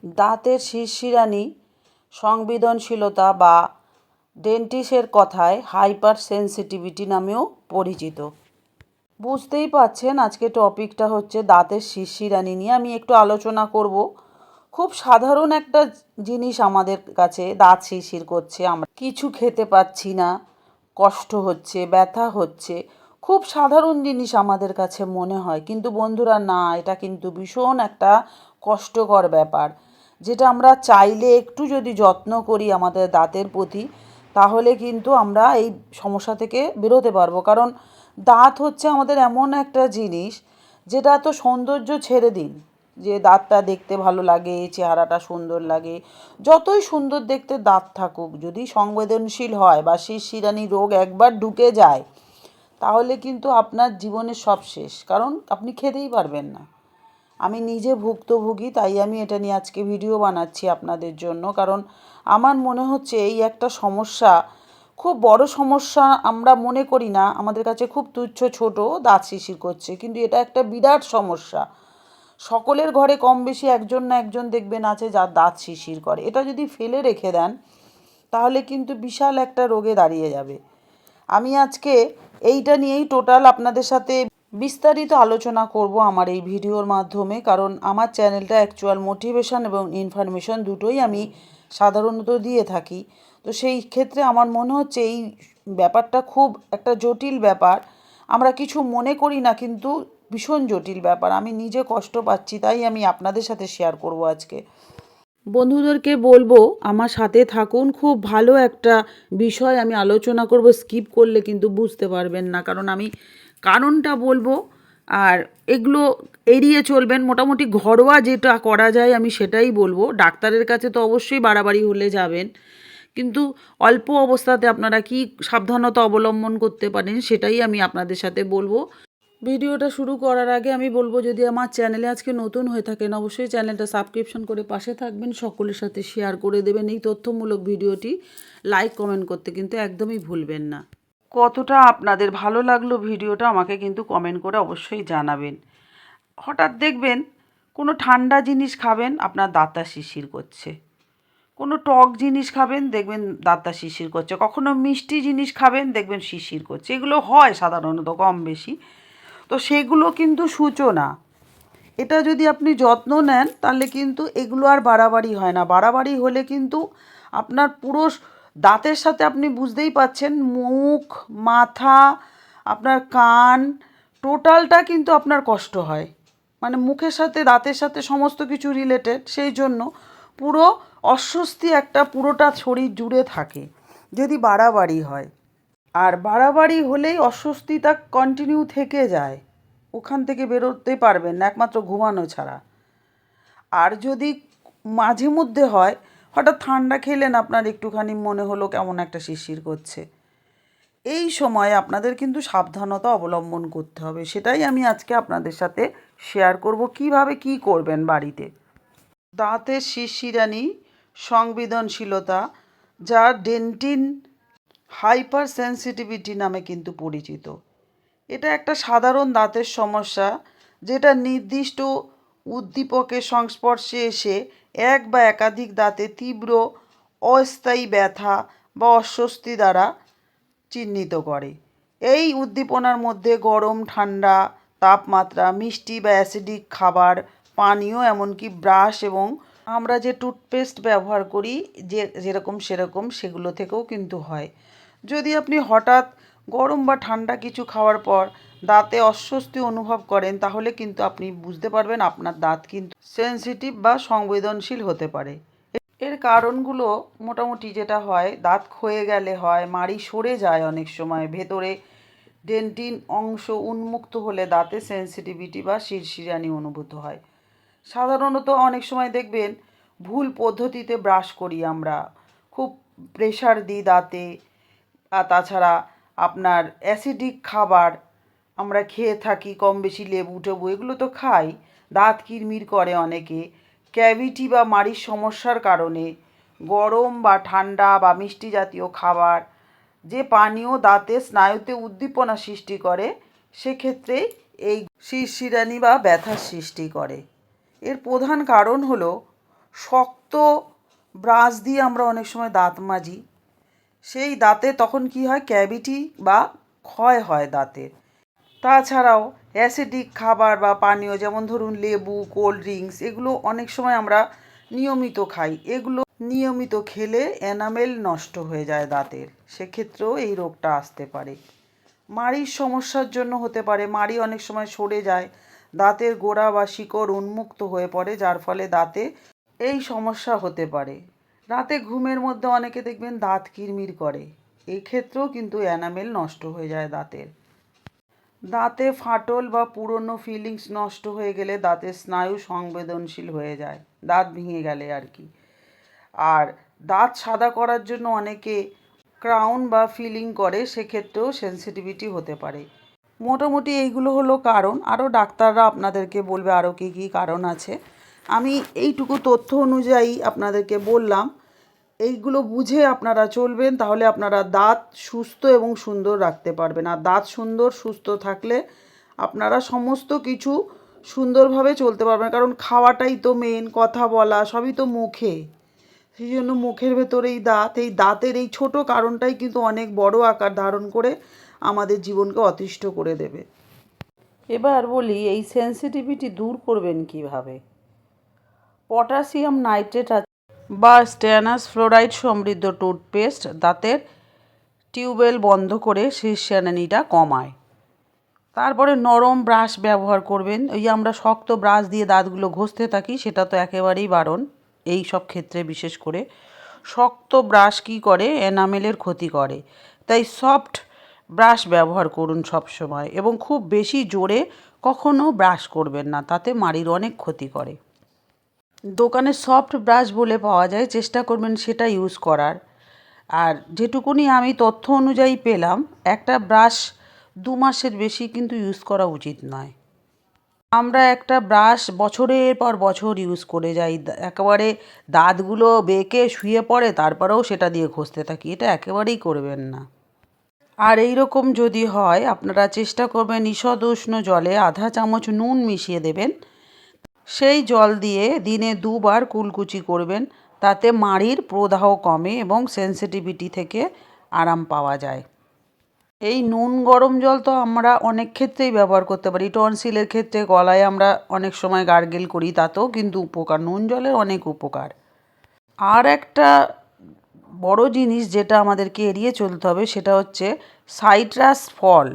দাঁতের শিরশিরানি সংবেদনশীলতা বা ডেন্টিস্টের কথায় হাইপার সেন্সিটিভিটি নামেও পরিচিত। বুঝতেই পারছেন আজকে টপিকটা হচ্ছে দাঁতের শিরশিরানি নিয়ে আমি একটু আলোচনা করব। খুব সাধারণ একটা জিনিস আমাদের কাছে, দাঁত শিরশির করছে, আমরা কিছু খেতে পাচ্ছি না, কষ্ট হচ্ছে, ব্যথা হচ্ছে, খুব সাধারণ জিনিস আমাদের কাছে মনে হয়, কিন্তু বন্ধুরা না, এটা কিন্তু ভীষণ একটা কষ্টকর ব্যাপার, যেটা আমরা চাইলে একটু যদি যত্ন করি আমাদের দাঁতের প্রতি, তাহলে কিন্তু আমরা এই সমস্যা থেকে বেরোতে পারবো। কারণ দাঁত হচ্ছে আমাদের এমন একটা জিনিস যেটা তো সৌন্দর্য ছেড়ে দিন, যে দাঁতটা দেখতে ভালো লাগে, চেহারাটা সুন্দর লাগে, যতই সুন্দর দেখতে দাঁত থাকুক, যদি সংবেদনশীল হয় বা শিরশিরানি রোগ একবার ঢুকে যায়, তাহলে কিন্তু আপনার জীবনের সব শেষ, কারণ আপনি খেতেই পারবেন না। আমি নিজে ভুক্তভোগী, তাই আমি এটা নিয়ে আজকে ভিডিও বানাচ্ছি আপনাদের জন্য। কারণ আমার মনে হচ্ছে এই একটা সমস্যা, খুব বড় সমস্যা আমরা মনে করি না, আমাদের কাছে খুব তুচ্ছ, ছোট, দাঁত শিরশির করছে, কিন্তু এটা একটা বিরাট সমস্যা। সকলের ঘরে কম বেশি একজন না একজন দেখবেন আছে যার দাঁত শিরশির করে। এটা যদি ফেলে রেখে দেন, তাহলে কিন্তু বিশাল একটা রোগে দাঁড়িয়ে যাবে। আমি আজকে এইটা নিয়েই টোটাল আপনাদের সাথে বিস্তারিত আলোচনা করব আমার এই ভিডিওর মাধ্যমে। কারণ আমার চ্যানেলটা অ্যাকচুয়াল মোটিভেশন এবং ইনফরমেশন দুটোই আমি সাধারণত দিয়ে থাকি। তো সেই ক্ষেত্রে আমার মনে হচ্ছে এই ব্যাপারটা খুব একটা জটিল ব্যাপার, আমরা কিছু মনে করি না, কিন্তু ভীষণ জটিল ব্যাপার। আমি নিজে কষ্ট পাচ্ছি, তাই আমি আপনাদের সাথে শেয়ার করব আজকে। বন্ধুদেরকে বলবো আমার সাথে থাকুন, খুব ভালো একটা বিষয় আমি আলোচনা করব, স্কিপ করলে কিন্তু বুঝতে পারবেন না, কারণ আমি কারণটা বলবো আর এগুলো এড়িয়ে চলবেন। মোটামুটি ঘরোয়া যেটা করা যায় আমি সেটাই বলবো। ডাক্তারের কাছে তো অবশ্যই বাড়াবাড়ি হলে যাবেন, কিন্তু অল্প অবস্থাতে আপনারা কি সাবধানতা অবলম্বন করতে পারেন সেটাই আমি আপনাদের সাথে বলবো। ভিডিওটা শুরু করার আগে আমি বলবো, যদি আমার চ্যানেলে আজকে নতুন হয়ে থাকেন, অবশ্যই চ্যানেলটা সাবস্ক্রিপশন করে পাশে থাকবেন, সকলের সাথে শেয়ার করে দেবেন এই তথ্যমূলক ভিডিওটি, লাইক কমেন্ট করতে কিন্তু একদমই ভুলবেন না। কতটা আপনাদের ভালো লাগলো ভিডিওটা আমাকে কিন্তু কমেন্ট করে অবশ্যই জানাবেন। হঠাৎ দেখবেন কোনো ঠান্ডা জিনিস খাবেন, আপনার দাঁতটা শিরশির করছে, কোনো টক জিনিস খাবেন, দেখবেন দাঁতটা শিরশির করছে, কখনো মিষ্টি জিনিস খাবেন, দেখবেন শিরশির করছে। এগুলো হয় সাধারণত কম বেশি, তো সেগুলো কিন্তু সূচনা। এটা যদি আপনি যত্ন নেন তাহলে কিন্তু এগুলো আর বাড়াবাড়ি হয় না। বাড়াবাড়ি হলে কিন্তু আপনার পুরো দাঁতের সাথে, আপনি বুঝতেই পাচ্ছেন, মুখ, মাথা, আপনার কান, টোটালটা কিন্তু আপনার কষ্ট হয়। মানে মুখের সাথে দাঁতের সাথে সমস্ত কিছু রিলেটেড, সেই জন্য পুরো অস্বস্তি একটা পুরোটা শরীর জুড়ে থাকে যদি বাড়াবাড়ি হয়। আর বাড়াবাড়ি হলেই অস্বস্তিটা কন্টিনিউ থেকে যায়, ওখান থেকে বেরোতে পারবেন না একমাত্র ঘুমানো ছাড়া। আর যদি মাঝে মধ্যে হয়, হঠাৎ ঠান্ডা খেলেন, আপনার একটুখানি মনে হলো কেমন একটা শিরশির করছে, এই সময় আপনাদের কিন্তু সাবধানতা অবলম্বন করতে হবে। সেটাই আমি আজকে আপনাদের সাথে শেয়ার করব, কিভাবে কি করবেন বাড়িতে। দাঁতের শিরশিরানি সংবেদনশীলতা, যা ডেন্টিন হাইপার সেন্সিটিভিটি নামে কিন্তু পরিচিত। এটা একটা সাধারণ দাঁতের সমস্যা, যেটা নির্দিষ্ট উদ্দীপকের সংস্পর্শে এসে এক বা একাধিক দাঁতে তীব্র অস্থায়ী ব্যথা বা অস্বস্তি দ্বারা চিহ্নিত করে। এই উদ্দীপনার মধ্যে গরম, ঠান্ডা, তাপমাত্রা, মিষ্টি বা অ্যাসিডিক খাবার, পানীয়, এমনকি ব্রাশ এবং আমরা যে টুথপেস্ট ব্যবহার করি, যেরকম সেরকম, সেগুলো থেকেও কিন্তু হয়। যদি আপনি হঠাৎ গরম বা ঠান্ডা কিছু খাওয়ার পর দাঁতে অস্বস্তি অনুভব করেন, তাহলে কিন্তু আপনি বুঝতে পারবেন আপনার দাঁত কিন্তু সেনসিটিভ বা সংবেদনশীল হতে পারে। এর কারণগুলো মোটামুটি যেটা হয়, দাঁত ক্ষয়ে গেলে হয়, মাড়ি সরে যায়, অনেক সময় ভেতরে ডেন্টিন অংশ উন্মুক্ত হলে দাঁতে সেনসিটিভিটি বা শিরশিরানি অনুভূত হয়। সাধারণত অনেক সময় দেখবেন ভুল পদ্ধতিতে ব্রাশ করি আমরা, খুব প্রেশার দিই দাঁতে, আর তাছাড়া আপনার অ্যাসিডিক খাবার আমরা খেয়ে থাকি, কম বেশি লেবু টেবু এগুলো তো খাই, দাঁত কিরমির করে অনেকে, ক্যাভিটি বা মাড়ির সমস্যার কারণে, গরম বা ঠান্ডা বা মিষ্টি জাতীয় খাবার, যে পানীয় দাঁতে স্নায়ুতে উদ্দীপনা সৃষ্টি করে, সেক্ষেত্রে এই শিরশিরানি বা ব্যথার সৃষ্টি করে। এর প্রধান কারণ হলো শক্ত ব্রাশ দিয়ে আমরা অনেক সময় দাঁত মাজি, সেই দাঁতে তখন কি হয়, ক্যাভিটি বা ক্ষয় হয় দাঁতের। তাছাড়াও অ্যাসিডিক খাবার বা পানীয়, যেমন ধরুন লেবু, কোল্ড ড্রিঙ্কস, এগুলো অনেক সময় আমরা নিয়মিত খাই। এগুলো নিয়মিত খেলে এনামেল নষ্ট হয়ে যায় দাঁতের, সেক্ষেত্রেও এই রোগটা আসতে পারে। মাড়ির সমস্যার জন্য হতে পারে, মাড়ি অনেক সময় সরে যায়, দাঁতের গোড়া বা শিকড় উন্মুক্ত হয়ে পড়ে, যার ফলে দাঁতে এই সমস্যা হতে পারে। রাতে ঘুমের মধ্যে অনেকে দেখবেন দাঁত কিরমির করে, এই ক্ষেত্রেও কিন্তু এনামেল নষ্ট হয়ে যায় দাঁতের। দাঁতে ফাটল বা পুরনো ফিলিংস নষ্ট হয়ে গেলে দাঁতের স্নায়ু সংবেদনশীল হয়ে যায়, দাঁত ভেঙে গেলে আর কি। আর দাঁত সাদা করার জন্য অনেকে ক্রাউন বা ফিলিং করে, সেক্ষেত্রেও সেনসিটিভিটি হতে পারে। মোটামুটি এইগুলো হলো কারণ, আরও ডাক্তাররা আপনাদেরকে বলবে আরও কী কী কারণ আছে। আমি এইটুকু তথ্য অনুযায়ী আপনাদেরকে বললাম, এইগুলো বুঝে আপনারা চলবেন, তাহলে আপনারা দাঁত সুস্থ এবং সুন্দর রাখতে পারবেন। আর দাঁত সুন্দর সুস্থ থাকলে আপনারা সমস্ত কিছু সুন্দরভাবে চলতে পারবেন, কারণ খাওয়াটাই তো মেন, কথা বলা সবই তো মুখে। সেই জন্য মুখের ভেতরে এই দাঁতের এই ছোট কারণটাই কিন্তু অনেক বড় আকার ধারণ করে আমাদের জীবনকে অতিষ্ঠ করে দেবে। এবার বলি এই সেনসিটিভিটি দূর করবেন কিভাবে। পটাশিয়াম নাইট্রেট বা স্ট্যানাস ফ্লোরাইড সমৃদ্ধ টুথপেস্ট দাঁতের টিউবওয়েল বন্ধ করে শীর্ষানিটা কমায়। তারপরে নরম ব্রাশ ব্যবহার করবেন। ওই আমরা শক্ত ব্রাশ দিয়ে দাঁতগুলো ঘষতে থাকি, সেটা তো একেবারেই বারণ। এই সব ক্ষেত্রে বিশেষ করে শক্ত ব্রাশ কী করে, এনামেলের ক্ষতি করে। তাই সফট ব্রাশ ব্যবহার করুন সব সময়, এবং খুব বেশি জোরে কখনও ব্রাশ করবেন না, তাতে মাড়ির অনেক ক্ষতি করে। দোকানে সফট ব্রাশ বলে পাওয়া যায়, চেষ্টা করবেন সেটা ইউজ করার। আর যেটুকুনি আমি তথ্য অনুযায়ী পেলাম, একটা ব্রাশ 2 মাসের বেশি কিন্তু ইউজ করা উচিত নয়। আমরা একটা ব্রাশ বছরের পর বছর ইউজ করে যাই, একেবারে দাঁতগুলো বেঁকে শুয়ে পড়ে, তারপরেও সেটা দিয়ে ঘষতে থাকি, এটা একেবারেই করবেন না। আর এই রকম যদি হয়, আপনারা চেষ্টা করবেন ঈষৎ উষ্ণ জলে আধা চামচ নুন মিশিয়ে দেবেন, সেই জল দিয়ে দিনে 2 বার কুলকুচি করবেন, তাতে মাড়ির প্রদাহ কমে এবং সেনসিটিভিটি থেকে আরাম পাওয়া যায়। এই নুন গরম জল তো আমরা অনেক ক্ষেত্রেই ব্যবহার করতে পারি। টনসিলের ক্ষেত্রে, গলায় আমরা অনেক সময় গার্গেল করি, তাতেও কিন্তু উপকার, নুন জলের অনেক উপকার। আর একটা বড় জিনিস যেটা আমাদেরকে এড়িয়ে চলতে হবে, সেটা হচ্ছে সাইট্রাস ফল,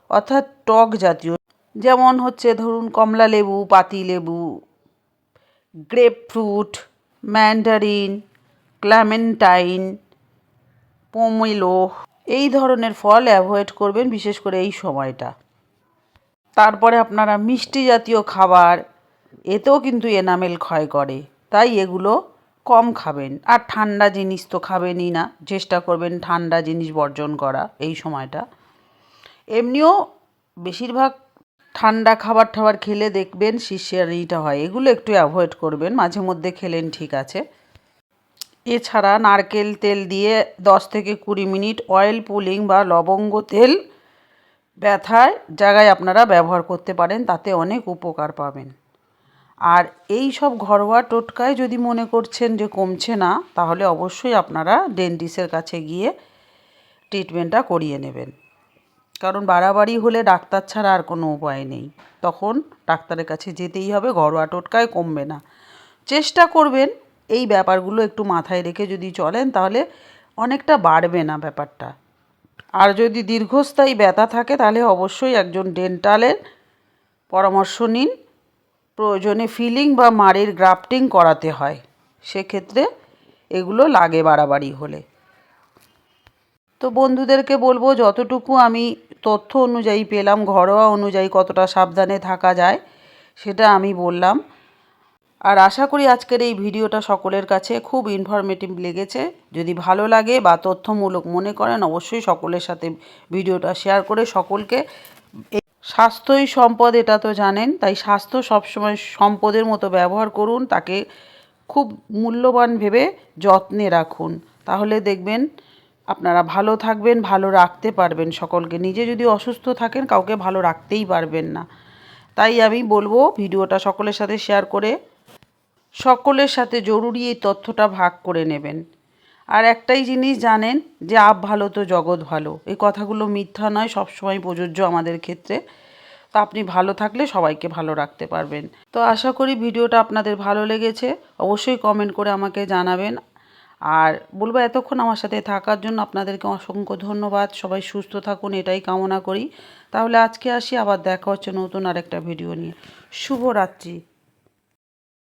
অর্থাৎ টক জাতীয়, যেমন হচ্ছে ধরুন কমলা লেবু, পাতি লেবু, গ্রেপফ্রুট, ম্যান্ডারিন, ক্লেমেন্টাইন, পোমেলো, এই ধরনের ফল অ্যাভয়েড করবেন, বিশেষ করে এই সময়টা। তারপরে আপনারা মিষ্টি জাতীয় খাবার, এতেও কিন্তু এনামেল ক্ষয় করে, তাই এগুলো কম খাবেন। আর ঠান্ডা জিনিস তো খাবেনই না, চেষ্টা করবেন ঠান্ডা জিনিস বর্জন করা এই সময়টা। এমনিও বেশিরভাগ ঠান্ডা খাবার টাবার খেলে দেখবেন শিরশিরানিটা হয়, এগুলো একটু অ্যাভয়েড করবেন, মাঝে মধ্যে খেলেন ঠিক আছে। এছাড়া নারকেল তেল দিয়ে 10 থেকে 20 মিনিট অয়েল পুলিং বা লবঙ্গ তেল ব্যথার জায়গায় আপনারা ব্যবহার করতে পারেন, তাতে অনেক উপকার পাবেন। আর এই সব ঘরোয়া টোটকায় যদি মনে করছেন যে কমছে না, তাহলে অবশ্যই আপনারা ডেন্টিস্টের কাছে গিয়ে ট্রিটমেন্টটা করিয়ে নেবেন, কারণ বাড়াবাড়ি হলে ডাক্তার ছাড়া আর কোনো উপায় নেই, তখন ডাক্তারের কাছে যেতেই হবে, ঘরোয়া টোটকায় কমবে না। চেষ্টা করবেন এই ব্যাপারগুলো একটু মাথায় রেখে যদি চলেন, তাহলে অনেকটা বাড়বে না ব্যাপারটা। আর যদি দীর্ঘস্থায়ী ব্যথা থাকে, তাহলে অবশ্যই একজন ডেন্টালের পরামর্শ নিন। প্রয়োজনে ফিলিং বা মাড়ির গ্রাফটিং করাতে হয়, সেক্ষেত্রে এগুলো লাগে বাড়াবাড়ি হলে। তো বন্ধুদেরকে বলবো, যতটুকু আমি তথ্য অনুযায়ী পেলাম, ঘরোয়া অনুযায়ী কতটা সাবধানে থাকা যায় সেটা আমি বললাম। আর আশা করি আজকের এই ভিডিওটা সকলের কাছে খুব ইনফরমেটিভ লেগেছে। যদি ভালো লাগে বা তথ্যমূলক মনে করেন, অবশ্যই সকলের সাথে ভিডিওটা শেয়ার করে সকলকে, স্বাস্থ্যই সম্পদ এটা তো জানেন, তাই স্বাস্থ্য সবসময় সম্পদের মতো ব্যবহার করুন, তাকে খুব মূল্যবান ভেবে যত্নে রাখুন, তাহলে দেখবেন আপনারা ভালো থাকবেন, ভালো রাখতে পারবেন সকলকে। নিজে যদি অসুস্থ থাকেন, কাউকে ভালো রাখতেই পারবেন না। তাই আমি বলবো ভিডিওটা সকলের সাথে শেয়ার করে সকলের সাথে জরুরি এই তথ্যটা ভাগ করে নেবেন। আর একটাই জিনিস জানেন যে আপ ভালো তো জগৎ ভালো, এই কথাগুলো মিথ্যা নয়, সবসময় প্রযোজ্য আমাদের ক্ষেত্রে। তো আপনি ভালো থাকলে সবাইকে ভালো রাখতে পারবেন। তো আশা করি ভিডিওটা আপনাদের ভালো লেগেছে, অবশ্যই কমেন্ট করে আমাকে জানাবেন। আর বলবো এতক্ষণ আমার সাথে থাকার জন্য আপনাদেরকে অসংখ্য ধন্যবাদ। সবাই সুস্থ থাকুন এটাই কামনা করি। তাহলে আজকে আসি, আবার দেখা হচ্ছে নতুন আরেকটা ভিডিও নিয়ে। শুভরাত্রি।